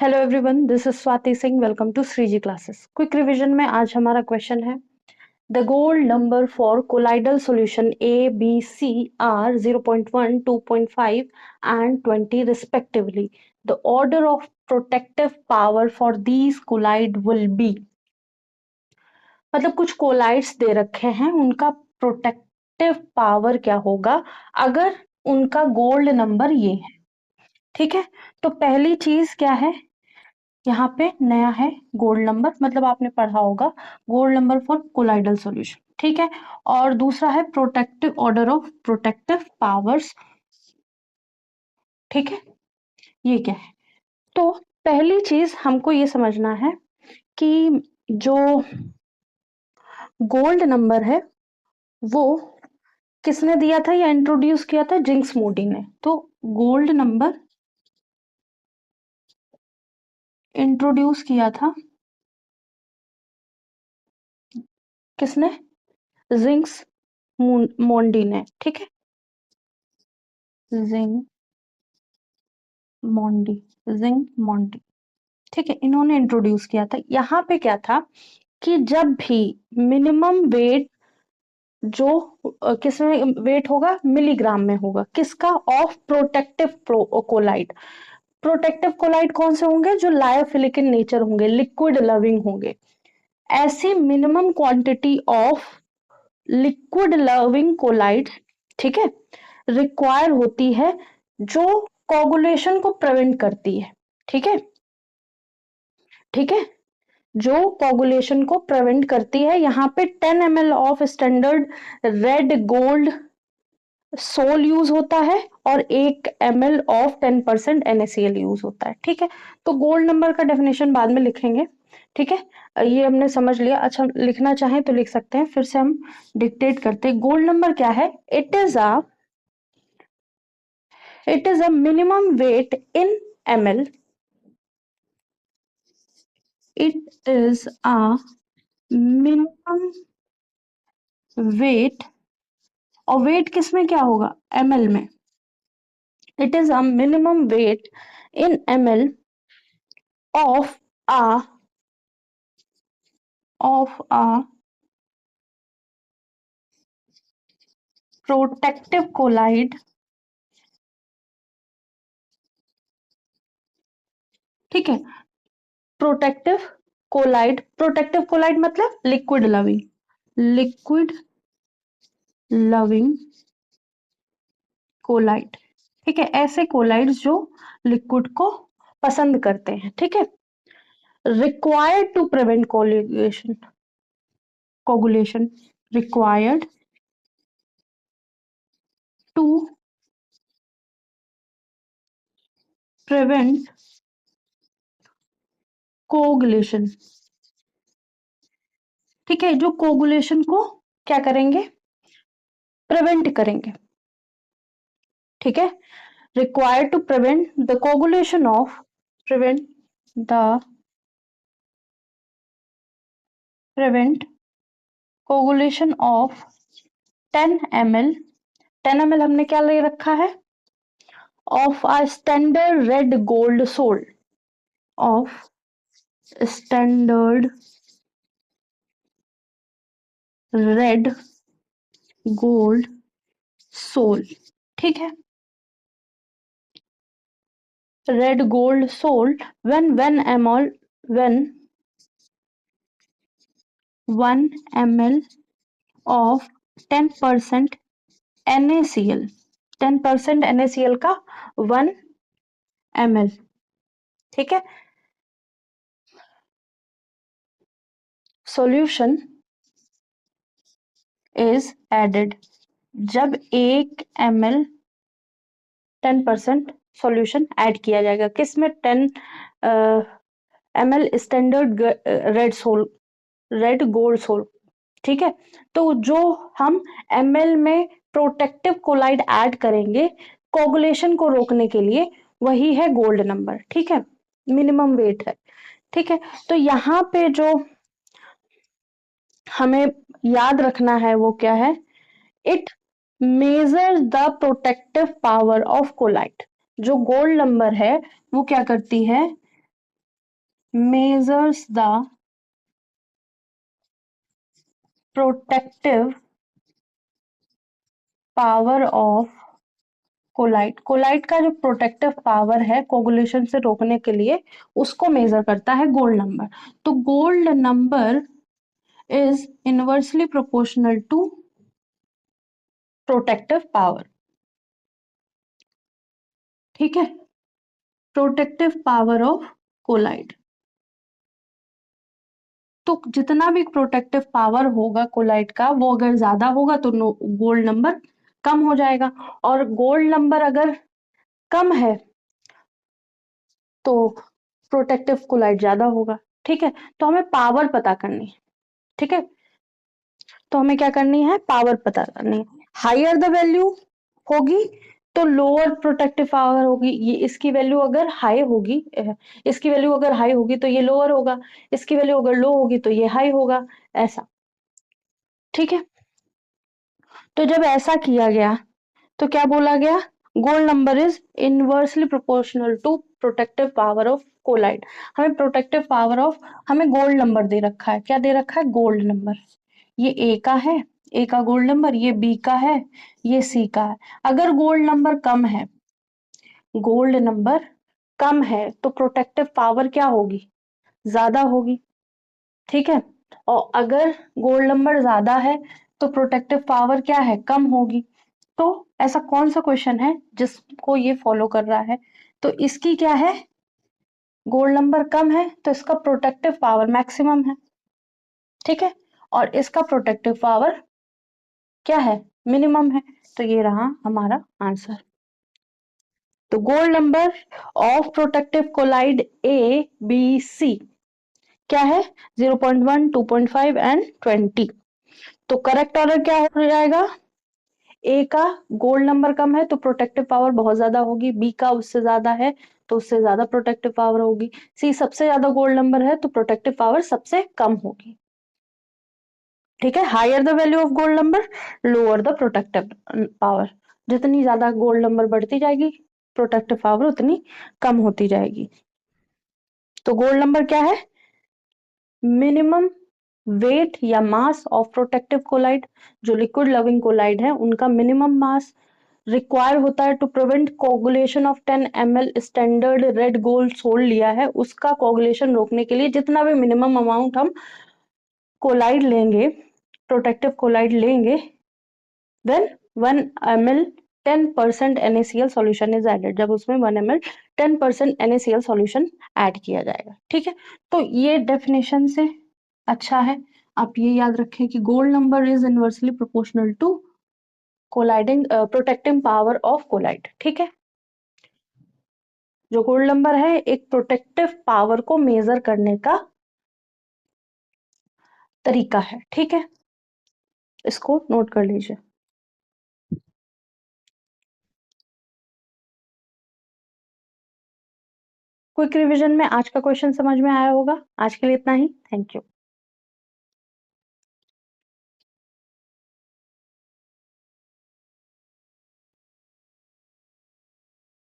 Hello everyone, this is Swati Singh. Welcome to Shriji classes. Quick revision में आज हमारा क्वेश्चन है the gold number for colloidal solution A B C are 0.1, 2.5 and 20 respectively. The order of protective power for these colloid will be. मतलब कुछ collides दे रखे हैं, उनका protective power क्या होगा अगर उनका गोल्ड नंबर ये है। ठीक है, तो पहली चीज क्या है, यहाँ पे नया है गोल्ड नंबर, मतलब आपने पढ़ा होगा gold number for colloidal solution. ठीक है, और दूसरा है protective order of protective powers. ठीक है, ये क्या है? तो पहली चीज हमको ये समझना है कि जो गोल्ड नंबर है वो किसने दिया था या इंट्रोड्यूस किया था? जिंक्स मोडी ने। तो गोल्ड नंबर इंट्रोड्यूस किया था किसने? जिंक्स मोंडी ने। ठीक है, जिंक मोंडी, जिंक मोंडी। ठीक है, इन्होंने इंट्रोड्यूस किया था। यहाँ पे क्या था कि जब भी मिनिमम वेट जो किसमें वेट होगा, मिलीग्राम में होगा, किसका? Of protective colloid. Protective colloid कौन से होंगे? जो लायोफिलिक इन नेचर होंगे, लिक्विड लविंग होंगे। ऐसी minimum quantity of liquid loving colloid, ठीक है, रिक्वायर होती है जो कोगुलेशन को प्रिवेंट करती है। ठीक है, ठीक है, जो कोगुलेशन को प्रिवेंट करती है। यहाँ पे 10 ml of standard red gold sol use होता है और 1 ml ऑफ 10% NaCl यूज होता है। ठीक है, तो गोल्ड नंबर का डेफिनेशन बाद में लिखेंगे। ठीक है, ये हमने समझ लिया। अच्छा, लिखना चाहें तो लिख सकते हैं, फिर से हम डिक्टेट करते हैं। गोल्ड नंबर क्या है? It is a minimum weight in ml। It is a minimum weight, और वेट किसमें क्या होगा? ml में। It is a minimum weight in ml of a protective colloid. ठीक है, प्रोटेक्टिव कोलाइड मतलब liquid loving, liquid loving colloid. ठीक है, ऐसे कोलाइड्स जो लिक्विड को पसंद करते हैं। ठीक है, required to prevent coagulation, required to prevent coagulation. ठीक है, जो कोगुलेशन को क्या करेंगे? प्रिवेंट करेंगे। ठीक है, required to prevent the coagulation of, prevent the prevent coagulation of 10 ml। 10 ml हमने क्या ले रखा है? Of a standard red gold sol, of standard red gold sol. ठीक है, red gold sol when ml, when 1 ml of 10% NaCl, 10% NaCl का 1 ml। ठीक है, सॉल्यूशन इज एडेड। जब 1 ml 10% सॉल्यूशन ऐड किया जाएगा, किसमें? 10 ml standard red sol, red gold sol. ठीक है, तो जो हम ml में प्रोटेक्टिव कोलाइड ऐड करेंगे कोगुलेशन को रोकने के लिए, वही है गोल्ड नंबर। ठीक है, मिनिमम वेट है। ठीक है, तो यहाँ पे जो हमें याद रखना है वो क्या है? It measure the protective power of colloid. जो गोल्ड नंबर है वो क्या करती है? measures the protective power of कोलाइट। कोलाइट का जो प्रोटेक्टिव पावर है कोगुलेशन से रोकने के लिए, उसको मेजर करता है गोल्ड नंबर। तो gold number is inversely proportional to protective power. ठीक है, प्रोटेक्टिव पावर ऑफ कोलाइट। तो जितना भी प्रोटेक्टिव पावर होगा कोलाइट का, वो अगर ज्यादा होगा तो गोल्ड नंबर कम हो जाएगा, और गोल्ड नंबर अगर कम है तो प्रोटेक्टिव कोलाइट ज्यादा होगा। ठीक है, तो हमें पावर पता करनी है। ठीक है, तो हमें क्या करनी है, पावर पता करनी है। हाइयर द वैल्यू होगी तो लोअर प्रोटेक्टिव पावर होगी। ये इसकी वैल्यू अगर हाई होगी, इसकी वैल्यू अगर हाई होगी तो ये लोअर होगा, इसकी वैल्यू अगर लो होगी तो ये हाई होगा, ऐसा। ठीक है, तो जब ऐसा किया गया तो क्या बोला गया, gold number is inversely proportional to protective power of colloid. हमें प्रोटेक्टिव पावर ऑफ, हमें गोल्ड नंबर दे रखा है, क्या दे रखा है, गोल्ड नंबर। ये ए का है, ए का गोल्ड नंबर, ये बी का है, ये सी का है। अगर गोल्ड नंबर कम है, गोल्ड नंबर कम है तो प्रोटेक्टिव पावर क्या होगी, ज्यादा होगी। ठीक है, और अगर गोल्ड नंबर ज्यादा है तो प्रोटेक्टिव पावर क्या है, कम होगी। तो ऐसा कौन सा क्वेश्चन है जिसको ये फॉलो कर रहा है, तो इसकी क्या है, गोल्ड नंबर कम है तो इसका प्रोटेक्टिव पावर मैक्सिमम है। ठीक है, और इसका प्रोटेक्टिव पावर क्या है, मिनिमम है। तो ये रहा हमारा आंसर। तो gold number of protective colloid A B C क्या है, 0.1, 2.5 एंड 20। तो करेक्ट ऑर्डर क्या हो जाएगा, ए का गोल्ड नंबर कम है तो प्रोटेक्टिव पावर बहुत ज्यादा होगी, बी का उससे ज्यादा है तो उससे ज्यादा प्रोटेक्टिव पावर होगी, सी सबसे ज्यादा गोल्ड नंबर है तो प्रोटेक्टिव पावर सबसे कम होगी। ठीक है, higher the value of gold number lower the protective power. जितनी ज्यादा गोल्ड नंबर बढ़ती जाएगी प्रोटेक्टिव पावर उतनी कम होती जाएगी। तो गोल्ड नंबर क्या है, मिनिमम वेट या मास ऑफ प्रोटेक्टिव कोलाइड। जो लिक्विड लविंग कोलाइड है उनका मिनिमम मास रिक्वायर होता है to prevent coagulation of 10 ml standard red gold sol लिया है, उसका कोगुलेशन रोकने के लिए जितना भी मिनिमम अमाउंट हम कोलाइड लेंगे, प्रोटेक्टिव कोलाइड लेंगे, then 1 ml 10% NaCl solution is added. जब उसमें 1 ml 10% NaCl सॉल्यूशन ऐड किया जाएगा। ठीक है, तो ये डेफिनेशन से अच्छा है। आप ये याद रखें कि gold number is inversely proportional to colloiding protecting power of colloid. ठीक है, जो गोल्ड नंबर है एक प्रोटेक्टिव पावर को मेजर करने का तरीका है। ठीक है, इसको नोट कर लीजिए। क्विक रिवीजन में आज का क्वेश्चन समझ में आया होगा। आज के लिए इतना ही, थैंक यू।